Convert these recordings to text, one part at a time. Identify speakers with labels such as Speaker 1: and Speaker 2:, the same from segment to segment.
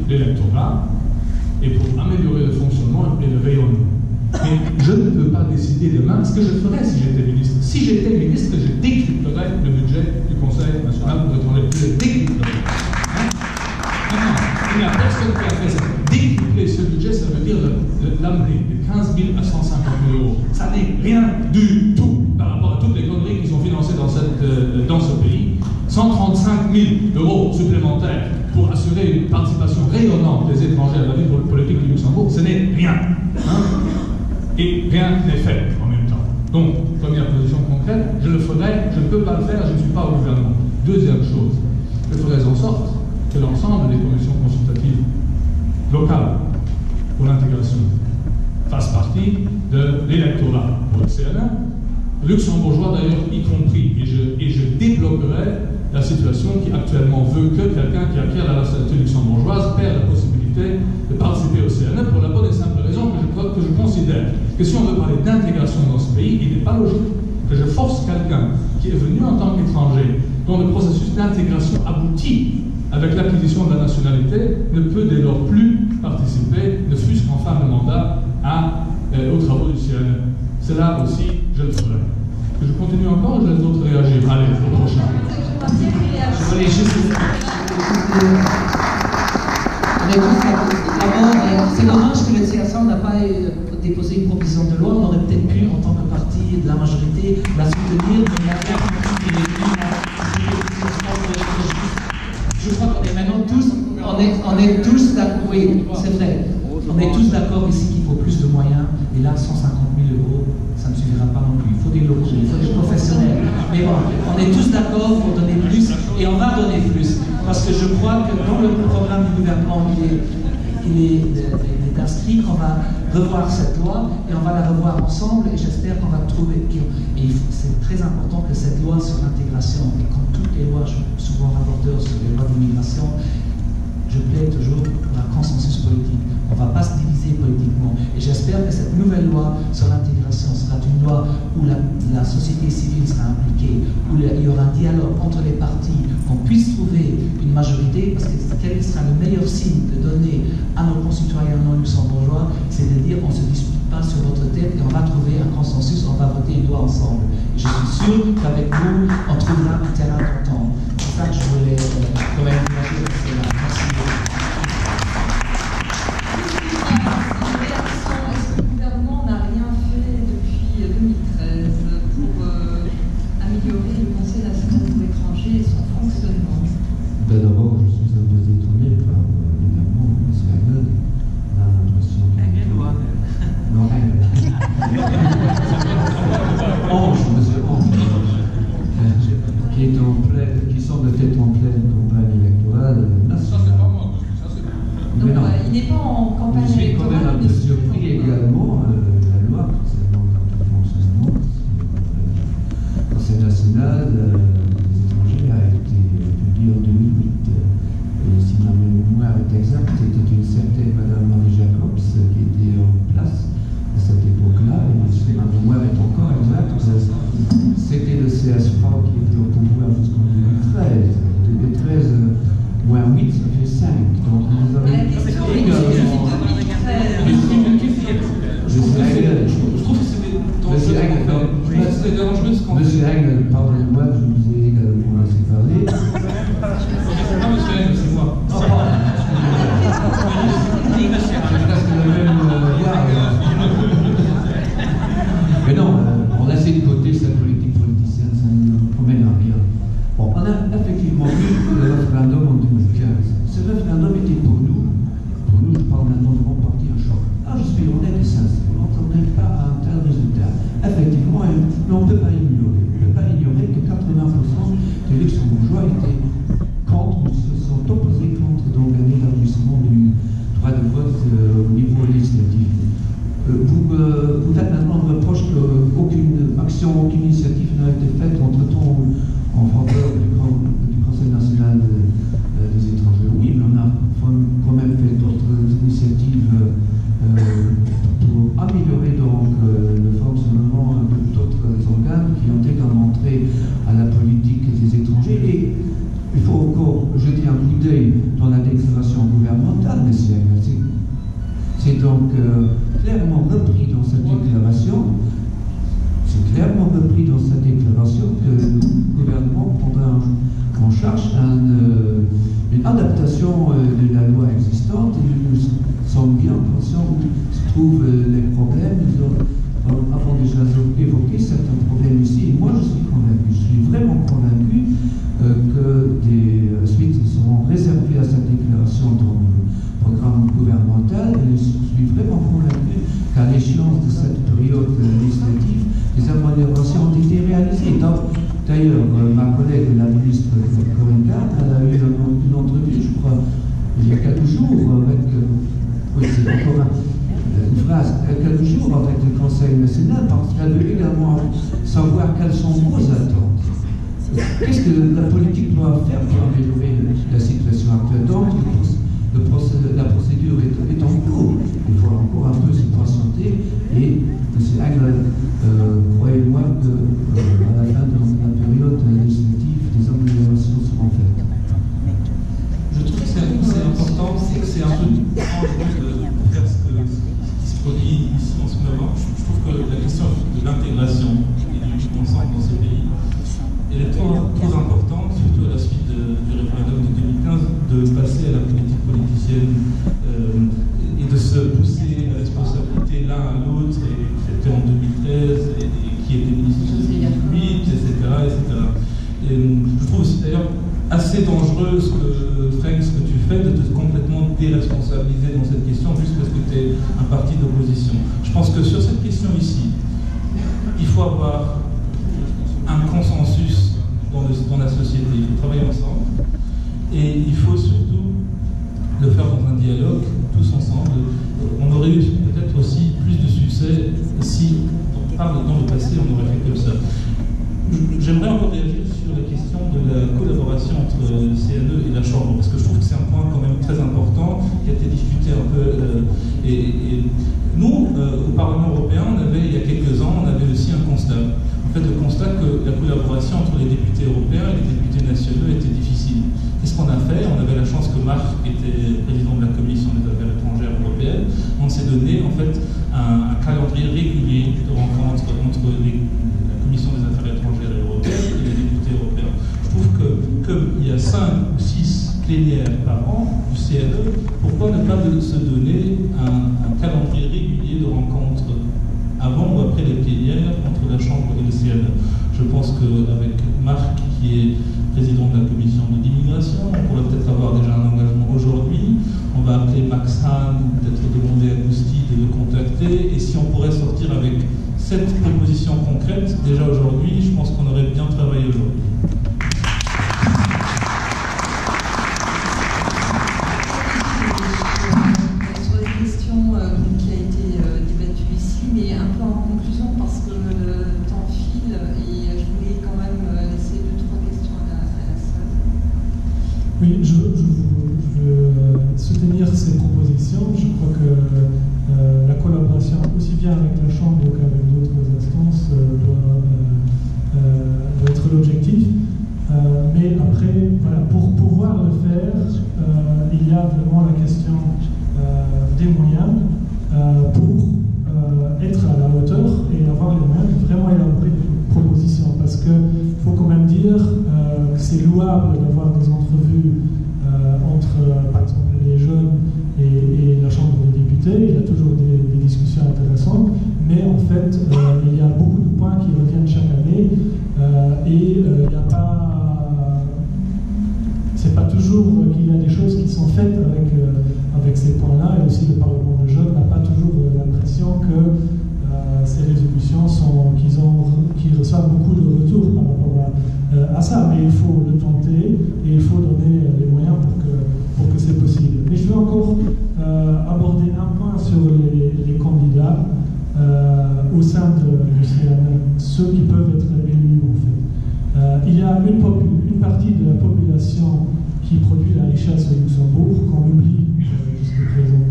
Speaker 1: l'électorat et pour améliorer le fonctionnement et le rayonnement. Mais je ne peux pas décider demain ce que je ferais si j'étais ministre. Si j'étais ministre, je décrypterais le budget du Conseil national pour étranger. Je le décrypterais. Non, il n'y a personne qui a fait ça. Décrypter ce budget, ça veut dire l'amener de 15 000 à 150 000 euros. Ça n'est rien du tout par rapport à toutes les conneries qui sont financées dans ce pays. 135 000 euros supplémentaires pour assurer une participation rayonnante des étrangers à la vie politique du Luxembourg, ce n'est rien. Et rien n'est fait en même temps. Donc, première position concrète, je le ferai, je ne peux pas le faire, je ne suis pas au gouvernement. Deuxième chose, je ferai en sorte que l'ensemble des commissions consultatives locales pour l'intégration fassent partie de l'électorat pour le CNA, luxembourgeois d'ailleurs y compris, et je débloquerai la situation qui actuellement veut que quelqu'un qui acquiert la nationalité luxembourgeoise perd la possibilité de participer au CNE pour la bonne et simple raison que je considère que si on veut parler d'intégration dans ce pays, il n'est pas logique que je force quelqu'un qui est venu en tant qu'étranger, dont le processus d'intégration aboutit avec l'acquisition de la nationalité, ne peut dès lors plus participer, ne fût-ce qu'en fin de mandat, aux travaux du CNE. C'est là aussi, je le ferai. Que je continue encore ou je laisse d'autres réagir? Allez, au prochain.
Speaker 2: Je voulais juste d'abord, c'est dommage que le CSA n'a pas déposé une proposition de loi. On aurait peut-être pu, en tant que parti de la majorité, la soutenir, mais je crois qu'on est maintenant tous, on est tous d'accord, oui, c'est vrai, on est tous d'accord ici qu'il faut plus de moyens, et là, 150 000 euros, ça ne suffira pas non plus. Il faut des locaux, il faut des professionnels. Mais bon, on est tous d'accord pour donner plus, et on va donner plus. Parce que je crois que dans le programme du gouvernement, il est inscrit qu'on va revoir cette loi, et on va la revoir ensemble, et j'espère qu'on va trouver. Et c'est très important que cette loi sur l'intégration, et comme toutes les lois, je suis souvent rapporteur sur les lois d'immigration, je plaide toujours pour un consensus politique. On ne va pas se diviser politiquement. Et j'espère que cette nouvelle loi sur l'intégration sera une loi où la société civile sera impliquée, où il y aura un dialogue entre les partis, qu'on puisse trouver une majorité, parce que quel sera le meilleur signe de donner à nos concitoyens non luxembourgeois, c'est de dire on ne se dispute pas sur votre tête et on va trouver un consensus, on va voter une loi ensemble. Et je suis sûr qu'avec vous, on trouvera un terrain d'entente. C'est ça que je voulais quand même dire. Merci beaucoup.
Speaker 3: Est-ce que le gouvernement n'a rien fait depuis 2013 pour améliorer le Conseil national pour l'étranger et son fonctionnement?
Speaker 4: D'abord, je suis un peu étonné par l'événement de M. Hagel. On a l'impression qu'il non, Ange, M. Ange, qui semble être en pleine campagne électorale nationale.
Speaker 3: Donc, il n'est pas en campagne
Speaker 4: électorale. Je suis quand même un peu surpris également la loi concernant le fonctionnement. Le Conseil national des étrangers a été publié en 2008. Et si ma mémoire est exacte, c'était une certaine Madame Marie Jacobs qui était en place à cette époque-là. Et si ma mémoire est encore exacte, c'était le CSFA qui était au pouvoir jusqu'en 2013. 2013 moins 8, ça fait 5. Donc nous avons également.
Speaker 5: Je trouve que c'est dangereux ce qu'on fait.
Speaker 4: Monsieur Hegel, pardonnez-moi, je vous ai également laissé parler.
Speaker 5: Non, monsieur Hegel, c'est moi.
Speaker 4: Mais non, on a laissé de côté cette politique politicienne, ça ne nous promène à rien. Bon, on a effectivement eu le référendum en 2015. Ce référendum était pour nous, je parle maintenant de mon parti, un choc. Ah, je suis honnête et sincère, on n'entendait pas à un tel résultat. Effectivement, on ne peut pas ignorer. On ne peut pas ignorer que 80% des luxembourgeois étaient contre, ou se sont opposés contre donc un élargissement du droit de vote au niveau législatif. Vous faites maintenant un reproche qu'aucune action, aucune initiative n'a été faite entre-temps en faveur du Conseil national des étrangers. Oui, mais on a quand même fait d'autres initiatives pour améliorer donc le fonctionnement d'autres organes qui ont également trait à la politique des étrangers. Et il faut encore jeter un coup d'œil dans la déclaration gouvernementale. c'est donc clairement repris dans cette déclaration. C'est clairement repris dans cette déclaration que le gouvernement prendra en charge une adaptation de la loi existante, et nous sommes bien conscients où se trouvent les problèmes. Nous avons déjà évoqué certains problèmes ici, et moi je suis vraiment convaincu que des suites seront réservées à cette déclaration dans le programme gouvernemental, et je suis vraiment convaincu qu'à l'échéance de cette période législative, des améliorations ont été réalisées. D'ailleurs, ma collègue, la ministre Corinne Garde, elle a eu une entrevue, je crois, il y a quelques jours avec, oui, c'est encore une phrase, quelques jours avec le Conseil national, parce qu'elle veut également savoir quelles sont vos attentes. Qu'est-ce que la politique doit faire pour améliorer la situation actuelle? Donc, la procédure est en cours. Il faut encore un peu se patienter. Et M. Engel, croyez-moi qu'à la fin de la période législative, des améliorations seront faites.
Speaker 1: Je trouve que c'est important, c'est que c'est un peu de faire ce qui se produit ici en ce moment. Je trouve que la question de l'intégration et du vivre ensemble dans ce pays, elle est trop importante, surtout à la suite du référendum de 2015, de passer à la politique politicienne et de se pousser à la responsabilité l'un à l'autre, et c'était en 2013, et qui était ministre en 2008, etc. Et je trouve aussi d'ailleurs assez dangereux Frank, ce que tu fais, de te complètement déresponsabiliser dans cette question, juste parce que tu es un parti d'opposition. Je pense que sur cette question ici, il faut avoir un consensus dans la société. Il faut travailler ensemble et il faut surtout le faire dans un dialogue, tous ensemble. On aurait eu peut-être aussi plus de succès si, dans le passé, on aurait fait comme ça. J'aimerais encore réagir sur la question de la collaboration entre le CNE et la Chambre, parce que je trouve que c'est un point quand même très important qui a été discuté un peu. Et nous, au Parlement européen, il y a quelques ans, on avait aussi un constat. En fait, le constat que la collaboration entre les députés européens et les députés nationaux était difficile. Qu'est-ce qu'on a fait? On avait la chance que Marc était président de la Commission des Affaires étrangères européennes. On s'est donné en fait un calendrier régulier de rencontres entre la Commission des Affaires étrangères européennes et les députés européens. Je trouve que comme il y a 5 ou 6 plénières par an du CNE, pourquoi ne pas se donner un calendrier régulier de rencontres avant ou après les plénières entre la Chambre et le CNE? Je pense qu'avec Marc, qui est président de la commission de l'immigration, on pourrait peut-être avoir déjà un engagement aujourd'hui. On va appeler Max Hahn, peut-être demander à Gousti de le contacter. Et si on pourrait sortir avec cette proposition concrète, déjà aujourd'hui, je pense qu'on aurait bien travaillé aujourd'hui.
Speaker 3: Sur la question qui a été débattue ici, mais un peu en conclusion parce que le temps file et je voulais quand même laisser 2-3 questions à la salle.
Speaker 6: Oui, je veux soutenir ces propositions. Je crois que la collaboration, aussi bien avec la Chambre qu'avec d'autres instances, doit être l'objectif. Mais après, voilà, pour pouvoir le faire, il y a vraiment la question des moyens pour être à la hauteur et avoir les moyens de vraiment élaborer des propositions. Parce qu'il faut quand même dire que c'est louable d'avoir des entrevues entre, par exemple, les jeunes et la Chambre des députés. Il y a toujours des discussions intéressantes, mais en fait, il y a beaucoup de points qui reviennent chaque année et il n'y a pas... C'est pas toujours qu'il y a des choses qui sont faites avec ces points-là, et aussi le Parlement de jeunes n'a pas toujours l'impression que ces résolutions qu'ils reçoivent beaucoup de retours par rapport à ça. Mais il faut le tenter et il faut donner les moyens pour que c'est possible. Mais je veux encore aborder un point sur les candidats au sein du CNE, ceux qui peuvent être élus en fait. Il y a une partie de la population qui produit la richesse au Luxembourg qu'on oublie jusqu'à présent.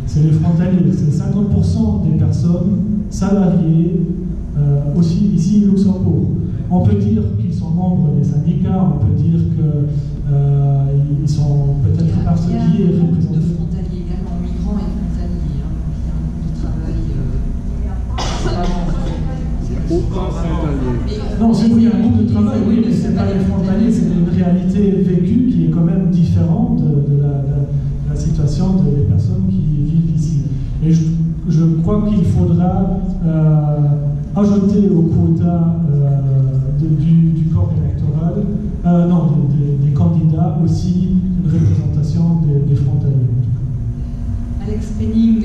Speaker 6: C'est les frontaliers, c'est 50% des personnes salariées aussi ici au Luxembourg. On peut dire qu'ils sont membres des syndicats, on peut dire qu'ils sont peut-être affiliés et représentés.
Speaker 3: De frontaliers également, migrants et frontaliers.
Speaker 6: ajouter au quota du corps électoral, des candidats aussi une représentation des frontaliers.
Speaker 3: Alex Penning,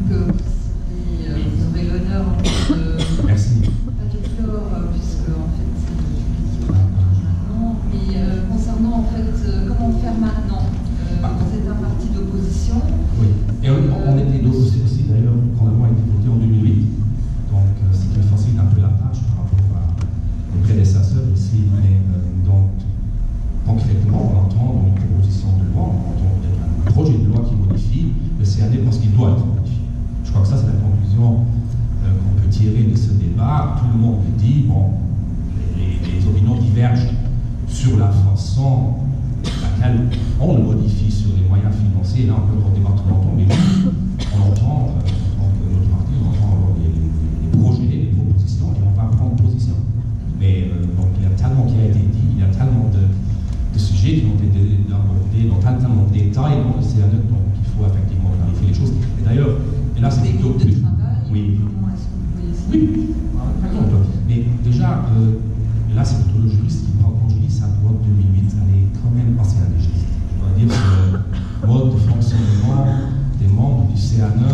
Speaker 3: vous aurez l'honneur de
Speaker 7: Merci.
Speaker 3: pas de clore, puisque en fait c'est maintenant. Mais concernant en fait comment faire maintenant, vous êtes un parti d'opposition.
Speaker 7: Oui, et on était d'opposition aussi d'ailleurs quand la loi a été votée en 2008, donc ce qui me facilite un peu la tâche par rapport à mes prédécesseurs ici, mais donc concrètement on entend une proposition de loi, on entend un projet de loi qui modifie le CAD parce qu'il doit être modifié. Je crois que ça c'est la conclusion qu'on peut tirer de ce débat. Tout le monde dit, bon, les opinions divergent sur la façon laquelle on le modifie sur les moyens financiers. Là, on peut encore débattre longtemps, mais on entend, notre parti, on entend les projets, les propositions, et on va prendre position. Mais donc, il y a tellement qui a été dit, il y a tellement de sujets qui ont été abordés dans tellement de détails dans le CAD, donc il faut effectivement clarifier les choses. Et d'ailleurs, et là, c'est plutôt plus. Oui.
Speaker 3: Comment est-ce que vous voyez ça?
Speaker 7: Oui, mais déjà, là, c'est plutôt le juriste qui parle. Quand je dis sa loi de 2008, elle est quand même assez indigeste. Je dois dire que le mode de fonctionnement des membres du CA9